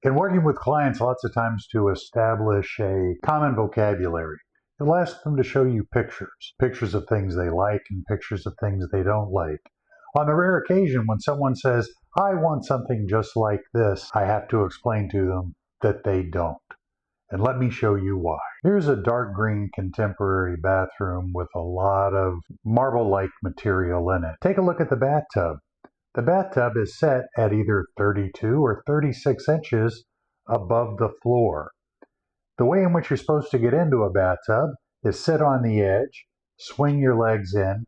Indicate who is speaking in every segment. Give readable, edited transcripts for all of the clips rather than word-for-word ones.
Speaker 1: In working with clients, lots of times to establish a common vocabulary, you'll ask them to show you pictures of things they like and pictures of things they don't like. On the rare occasion when someone says, I want something just like this, I have to explain to them that they don't. And let me show you why. Here's a dark green contemporary bathroom with a lot of marble-like material in it. Take a look at the bathtub. The bathtub is set at either 32 or 36 inches above the floor. The way in which you're supposed to get into a bathtub is sit on the edge, swing your legs in,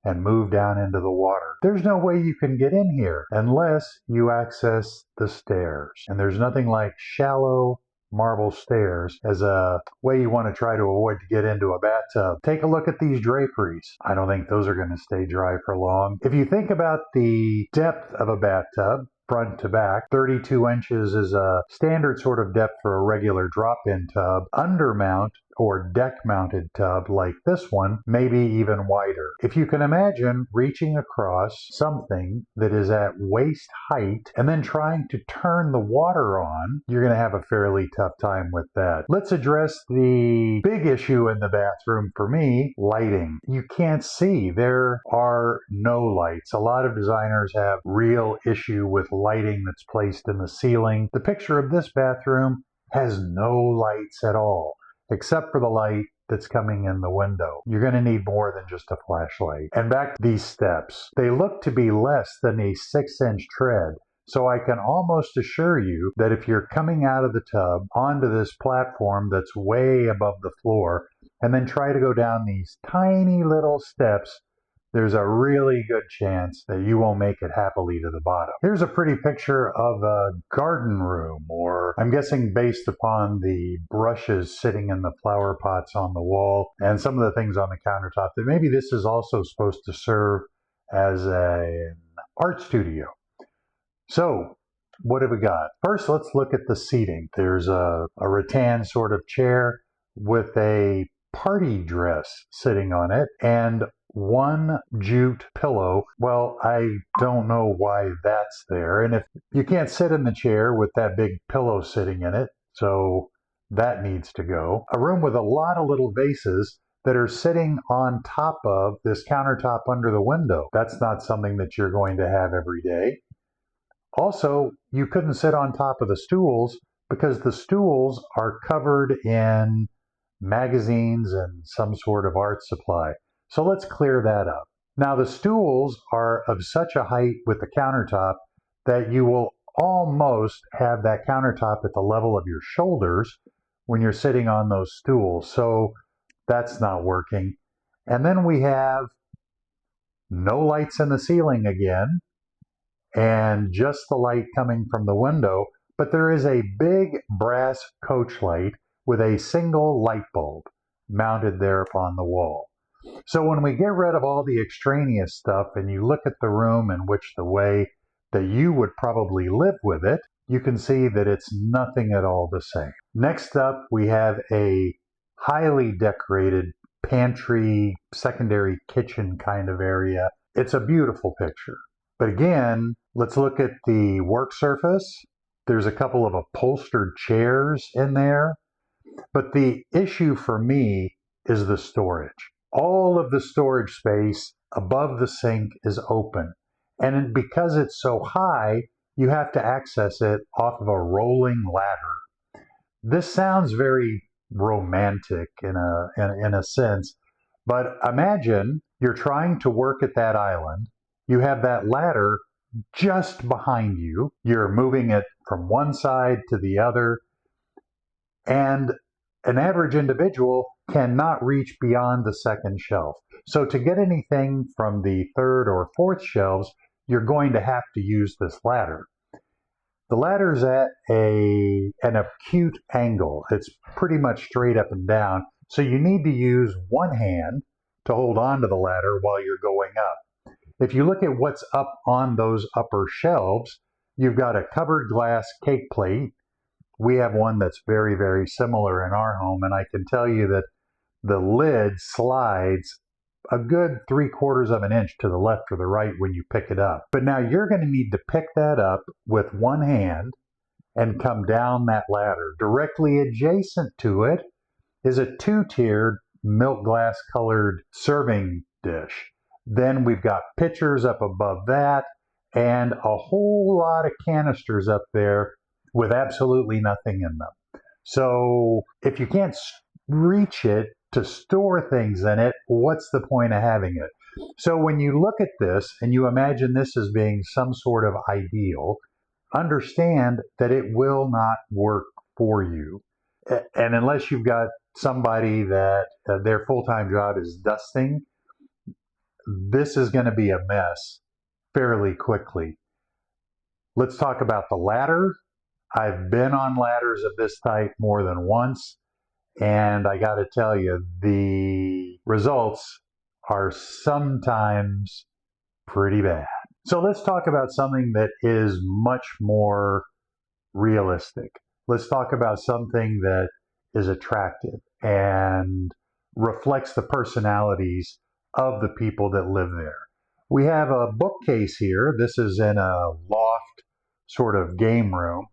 Speaker 1: and move down into the water. There's no way you can get in here unless you access the stairs. And there's nothing like shallow marble stairs as a way you want to try to avoid to get into a bathtub. Take a look at these draperies. I don't think those are going to stay dry for long. If you think about the depth of a bathtub, front to back, 32 inches is a standard sort of depth for a regular drop-in tub. Undermount or deck-mounted tub like this one may be even wider. If you can imagine reaching across something that is at waist height and then trying to turn the water on, you're going to have a fairly tough time with that. Let's address the big issue in the bathroom for me, lighting. You can't see. There are no lights. A lot of designers have real issue with lighting that's placed in the ceiling. The picture of this bathroom has no lights at all, except for the light that's coming in the window. You're going to need more than just a flashlight. And back to these steps. They look to be less than a 6-inch tread. So I can almost assure you that if you're coming out of the tub onto this platform that's way above the floor, and then try to go down these tiny little steps, there's a really good chance that you won't make it happily to the bottom. Here's a pretty picture of a garden room, or I'm guessing based upon the brushes sitting in the flower pots on the wall and some of the things on the countertop, that maybe this is also supposed to serve as an art studio. So, what have we got? First, let's look at the seating. There's a rattan sort of chair with a party dress sitting on it and one jute pillow. Well, I don't know why that's there. And if you can't sit in the chair with that big pillow sitting in it, so that needs to go. A room with a lot of little vases that are sitting on top of this countertop under the window. That's not something that you're going to have every day. Also, you couldn't sit on top of the stools because the stools are covered in magazines and some sort of art supply. So let's clear that up. Now the stools are of such a height with the countertop that you will almost have that countertop at the level of your shoulders when you're sitting on those stools. So that's not working. And then we have no lights in the ceiling again, and just the light coming from the window, but there is a big brass coach light with a single light bulb mounted there upon the wall. So when we get rid of all the extraneous stuff and you look at the room in which the way that you would probably live with it, you can see that it's nothing at all the same. Next up, we have a highly decorated pantry, secondary kitchen kind of area. It's a beautiful picture. But again, let's look at the work surface. There's a couple of upholstered chairs in there. But the issue for me is the storage. All of the storage space above the sink is open. And because it's so high, you have to access it off of a rolling ladder. This sounds very romantic in a sense, but imagine you're trying to work at that island. You have that ladder just behind you. You're moving it from one side to the other. And an average individual cannot reach beyond the second shelf. So to get anything from the third or fourth shelves, you're going to have to use this ladder. The ladder's at an acute angle. It's pretty much straight up and down. So you need to use one hand to hold on to the ladder while you're going up. If you look at what's up on those upper shelves, you've got a covered glass cake plate. We have one that's very, very similar in our home, and I can tell you that the lid slides a good 3/4 of an inch to the left or the right when you pick it up. But now you're going to need to pick that up with one hand and come down that ladder. Directly adjacent to it is a two-tiered milk glass colored serving dish. Then we've got pitchers up above that and a whole lot of canisters up there with absolutely nothing in them. So if you can't reach it to store things in it, what's the point of having it? So when you look at this and you imagine this as being some sort of ideal, understand that it will not work for you. And unless you've got somebody that their full-time job is dusting, this is going to be a mess fairly quickly. Let's talk about the ladder. I've been on ladders of this type more than once, and I got to tell you, the results are sometimes pretty bad. So let's talk about something that is much more realistic. Let's talk about something that is attractive and reflects the personalities of the people that live there. We have a bookcase here. This is in a loft sort of game room.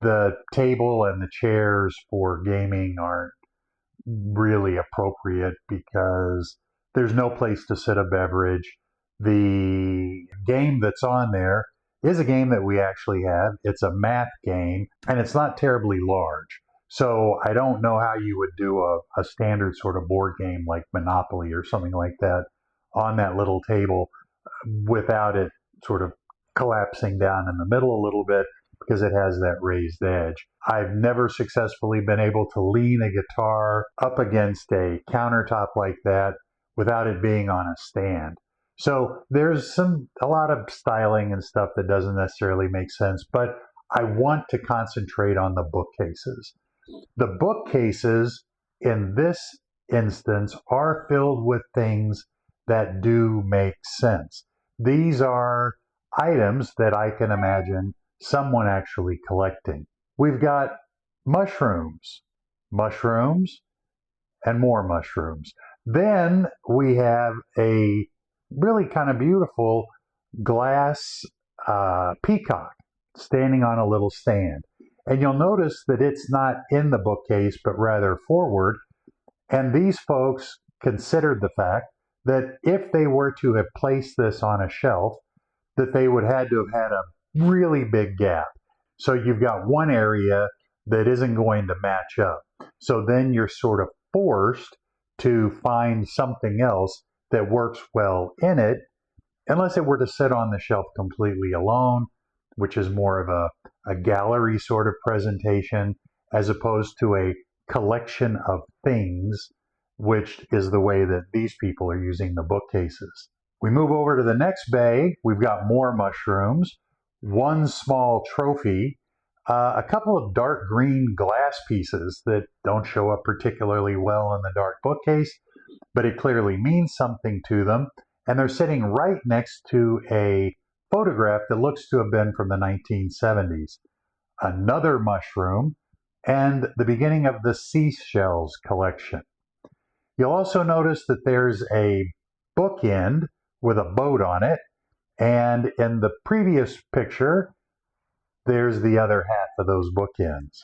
Speaker 1: The table and the chairs for gaming aren't really appropriate because there's no place to sit a beverage. The game that's on there is a game that we actually have. It's a math game, and it's not terribly large. So I don't know how you would do a standard sort of board game like Monopoly or something like that on that little table without it sort of collapsing down in the middle a little bit because it has that raised edge. I've never successfully been able to lean a guitar up against a countertop like that without it being on a stand. So there's a lot of styling and stuff that doesn't necessarily make sense, but I want to concentrate on the bookcases. The bookcases in this instance are filled with things that do make sense. These are items that I can imagine someone actually collecting. We've got mushrooms, and more mushrooms. Then we have a really kind of beautiful glass peacock standing on a little stand. And you'll notice that it's not in the bookcase, but rather forward. And these folks considered the fact that if they were to have placed this on a shelf, that they would have had to have had a really big gap. So you've got one area that isn't going to match up. So then you're sort of forced to find something else that works well in it, unless it were to sit on the shelf completely alone, which is more of a gallery sort of presentation, as opposed to a collection of things, which is the way that these people are using the bookcases. We move over to the next bay. We've got more mushrooms, one small trophy, a couple of dark green glass pieces that don't show up particularly well in the dark bookcase, but it clearly means something to them. And they're sitting right next to a photograph that looks to have been from the 1970s. Another mushroom, and the beginning of the seashells collection. You'll also notice that there's a bookend with a boat on it, and in the previous picture, there's the other half of those bookends.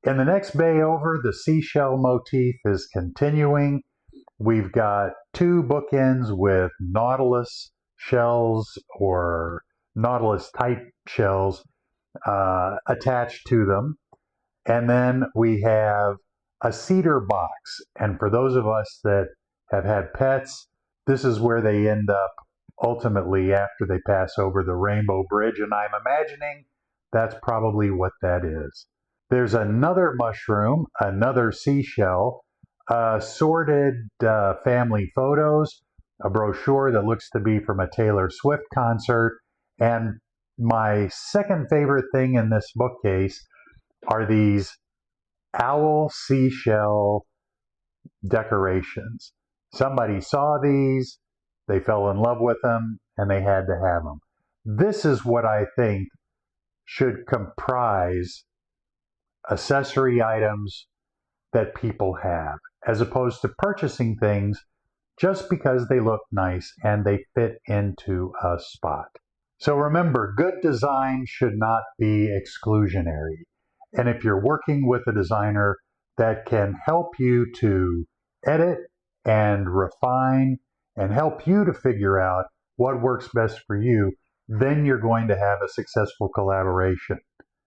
Speaker 1: In the next bay over, the seashell motif is continuing. We've got two bookends with nautilus shells or nautilus type shells attached to them. And then we have a cedar box. And for those of us that have had pets, this is where they end up ultimately after they pass over the Rainbow Bridge. And I'm imagining that's probably what that is. There's another mushroom, another seashell, sorted family photos, a brochure that looks to be from a Taylor Swift concert, and my second favorite thing in this bookcase are these owl seashell decorations. Somebody saw these, they fell in love with them, and they had to have them. This is what I think should comprise accessory items that people have, as opposed to purchasing things just because they look nice and they fit into a spot. So remember, good design should not be exclusionary. And if you're working with a designer that can help you to edit and refine and help you to figure out what works best for you, then you're going to have a successful collaboration.